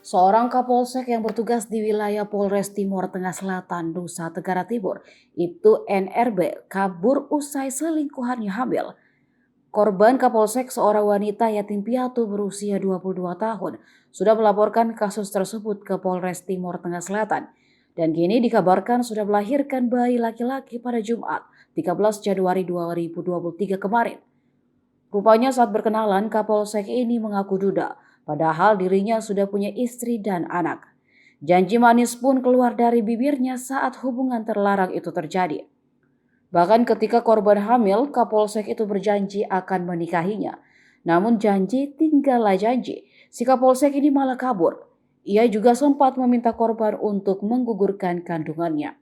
Seorang Kapolsek yang bertugas di wilayah Polres Timur Tengah Selatan, Nusa Tenggara Timur, Ibtu NRB, kabur usai selingkuhannya hamil. Korban Kapolsek, seorang wanita yatim piatu berusia 22 tahun, sudah melaporkan kasus tersebut ke Polres Timur Tengah Selatan. Dan kini dikabarkan sudah melahirkan bayi laki-laki pada Jumat, 13 Januari 2023 kemarin. Rupanya saat berkenalan, Kapolsek ini mengaku duda, padahal dirinya sudah punya istri dan anak. Janji manis pun keluar dari bibirnya saat hubungan terlarang itu terjadi. Bahkan ketika korban hamil, Kapolsek itu berjanji akan menikahinya. Namun janji tinggallah janji, si Kapolsek ini malah kabur. Ia juga sempat meminta korban untuk menggugurkan kandungannya.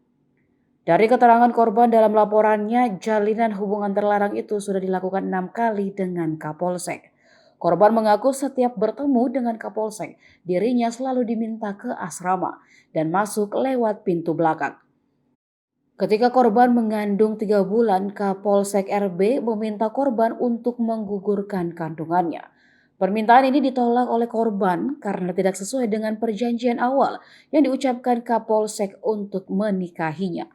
Dari keterangan korban dalam laporannya, jalinan hubungan terlarang itu sudah dilakukan 6 kali dengan Kapolsek. Korban mengaku setiap bertemu dengan Kapolsek, dirinya selalu diminta ke asrama dan masuk lewat pintu belakang. Ketika korban mengandung 3 bulan, Kapolsek RB meminta korban untuk menggugurkan kandungannya. Permintaan ini ditolak oleh korban karena tidak sesuai dengan perjanjian awal yang diucapkan Kapolsek untuk menikahinya.